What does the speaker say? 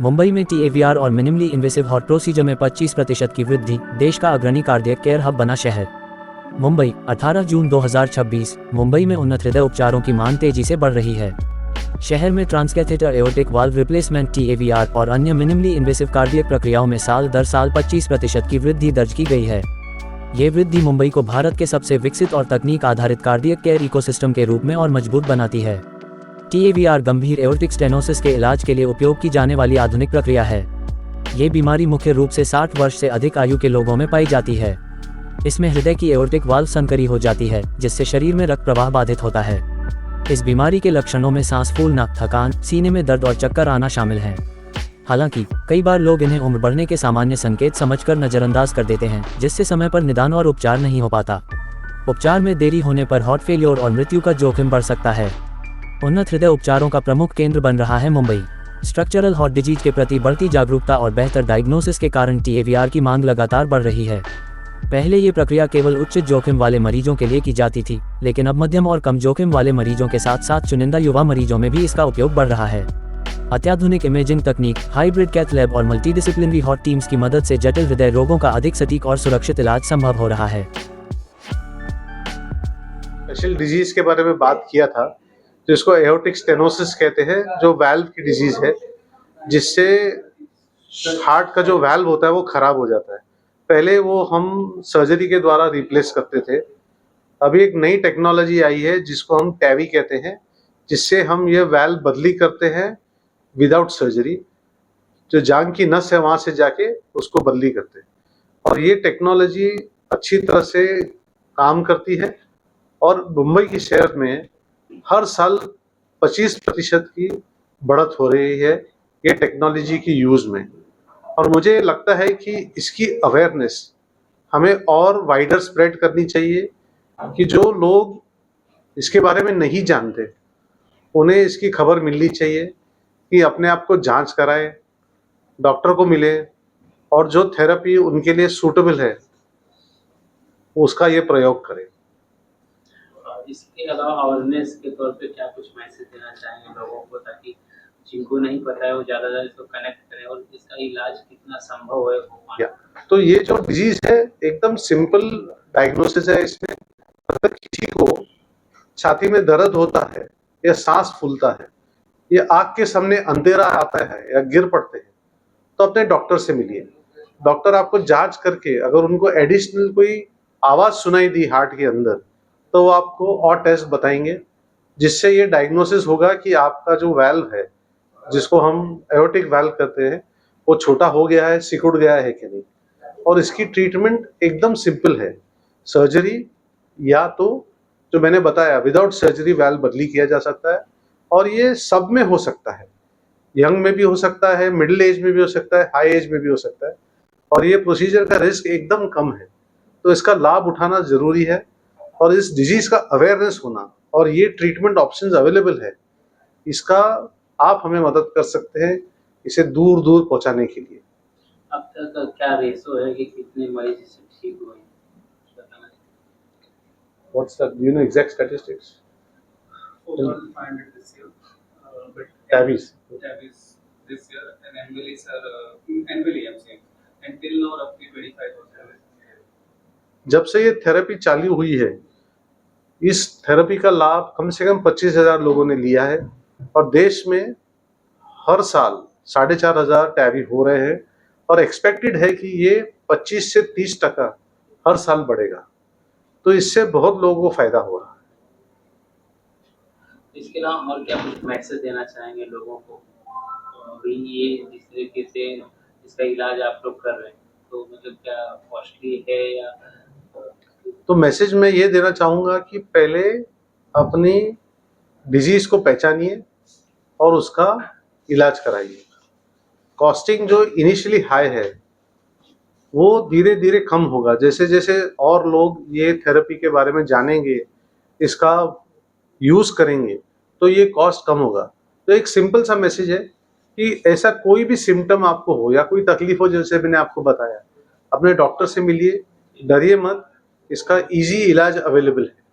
मुंबई में TAVR और minimally invasive heart procedure में 25% की वृद्धि, देश का अग्रणी कार्डियक केयर हब बना शहर। मुंबई, 18 जून 2026। मुंबई में उन्नत हृदय उपचारों की मांग तेजी से बढ़ रही है। शहर में transcatheter aortic valve replacement TAVR और अन्य मिनिमली इन्वेसिव कार्डियक प्रक्रियाओं में साल दर साल 25% की वृद्धि दर्ज की गई है। ये वृद्धि मुंबई को भारत के सबसे विकसित और तकनीक आधारित कार्डियक केयर इकोसिस्टम के रूप में और मजबूत बनाती है। TAVR गंभीर एओर्टिक स्टेनोसिस के इलाज के लिए उपयोग की जाने वाली आधुनिक प्रक्रिया है। ये बीमारी मुख्य रूप से 60 वर्ष से अधिक आयु के लोगों में पाई जाती है। इसमें हृदय की एओर्टिक वाल्व संकरी हो जाती है, जिससे शरीर में रक्त प्रवाह बाधित होता है। इस बीमारी के लक्षणों में सांस फूलना, थकान, सीने में दर्द और चक्कर आना शामिल हैं। हालांकि कई बार लोग इन्हें उम्र बढ़ने के सामान्य संकेत समझकर नजरअंदाज कर देते हैं, जिससे समय पर निदान और उपचार नहीं हो पाता। उपचार में देरी होने पर हार्ट फेलियर और मृत्यु का जोखिम बढ़ सकता है। उन्नत हृदय उपचारों का प्रमुख केंद्र बन रहा है मुंबई। स्ट्रक्चरल हार्ट डिजीज के प्रति बढ़ती जागरूकता और बेहतर डायग्नोसिस के कारण TAVR की मांग लगातार बढ़ रही है। पहले ये प्रक्रिया केवल उच्च जोखिम वाले मरीजों के लिए की जाती थी, लेकिन अब मध्यम और कम जोखिम वाले मरीजों के साथ साथ चुनिंदा युवा मरीजों में भी इसका उपयोग बढ़ रहा है। अत्याधुनिक इमेजिंग तकनीक, हाइब्रिड कैथ लैब और मल्टीडिसिप्लिनरी हार्ट टीम्स की मदद से जटिल हृदय रोगों का अधिक सटीक और सुरक्षित इलाज संभव हो रहा है। स्पेशल डिजीज के बारे में बात किया था, जिसको एओर्टिक स्टेनोसिस कहते हैं, जो वाल्व की डिजीज है, जिससे हार्ट का जो वाल्व होता है वो खराब हो जाता है। पहले वो हम सर्जरी के द्वारा रिप्लेस करते थे। अभी एक नई टेक्नोलॉजी आई है जिसको हम TAVI कहते हैं, जिससे हम ये वाल्व बदली करते हैं विदाउट सर्जरी। जो जांग की नस है वहां से जाके उसको बदली करते हैं, और ये टेक्नोलॉजी अच्छी तरह से काम करती है। और मुंबई के शहर में हर साल 25% की बढ़त हो रही है ये टेक्नोलॉजी की यूज में। और मुझे लगता है कि इसकी अवेयरनेस हमें और वाइडर स्प्रेड करनी चाहिए, कि जो लोग इसके बारे में नहीं जानते उन्हें इसकी खबर मिलनी चाहिए, कि अपने आप को जांच कराएं, डॉक्टर को मिले, और जो थेरेपी उनके लिए सूटेबल है उसका ये प्रयोग करें। इसके अलावा अवेयरनेस के तौर पे क्या कुछ मैसेज देना चाहेंगे लोगों को, ताकि जिनको नहीं पता है वो ज़्यादा इसको कनेक्ट करें, और इसका इलाज कितना संभव है वो माने? तो ये जो डिजीज है एकदम सिंपल डायग्नोसिस है। इसमें अगर किसी को छाती में दर्द होता है या सांस फूलता है या आँख के सामने अंधेरा आता है या गिर पड़ते हैं, तो अपने डॉक्टर से मिलिए। डॉक्टर आपको जांच करके अगर उनको एडिशनल कोई आवाज सुनाई दी हार्ट के अंदर, तो वो आपको और टेस्ट बताएंगे, जिससे ये डायग्नोसिस होगा कि आपका जो वाल्व है, जिसको हम एओर्टिक वाल्व कहते हैं, वो छोटा हो गया है, सिकुड़ गया है कि नहीं। और इसकी ट्रीटमेंट एकदम सिंपल है, सर्जरी या तो जो मैंने बताया विदाउट सर्जरी वाल्व बदली किया जा सकता है। और ये सब में हो सकता है, यंग में भी हो सकता है, मिडिल एज में भी हो सकता है, हाई एज में भी हो सकता है। और ये प्रोसीजर का रिस्क एकदम कम है, तो इसका लाभ उठाना जरूरी है। और इस डिजीज का अवेयरनेस होना, और ये ट्रीटमेंट ऑप्शंस अवेलेबल है, इसका आप हमें मदद कर सकते हैं इसे दूर दूर पहुंचाने के लिए। अब तक का क्या रेशो है कि कितने मरीज इससे ठीक हुए हैं? What's that? Do you know exact statistics? 4,500 this year, but TAVIs. this year, and annually I'm saying, and till now roughly 25,000. जब से ये थेरेपी चालू हुई है, इस थेरेपी का लाभ कम से कम 25,000 लोगों ने लिया है। और देश में हर साल 4,500 TAVI हो रहे हैं, और एक्सपेक्टेड है कि ये 25 से 30% हर साल बढ़ेगा। तो इससे बहुत लोगों को फायदा हो रहा है। इसके अलावा और क्या कुछ मैसेज देना चाहेंगे लोगों को? अभी ये जिस तरीके से इसका इलाज आप लोग कर रहे हैं, तो मतलब क्या कॉस्टली है या? तो मैसेज मैं ये देना चाहूँगा कि पहले अपनी डिजीज को पहचानिए और उसका इलाज कराइए। कॉस्टिंग जो इनिशियली हाई है वो धीरे धीरे कम होगा, जैसे जैसे और लोग ये थेरेपी के बारे में जानेंगे, इसका यूज करेंगे, तो ये कॉस्ट कम होगा। तो एक सिंपल सा मैसेज है कि ऐसा कोई भी सिम्टम आपको हो या कोई तकलीफ हो, जैसे मैंने आपको बताया, अपने डॉक्टर से मिलिए, डरिए मत, इसका इजी इलाज अवेलेबल है।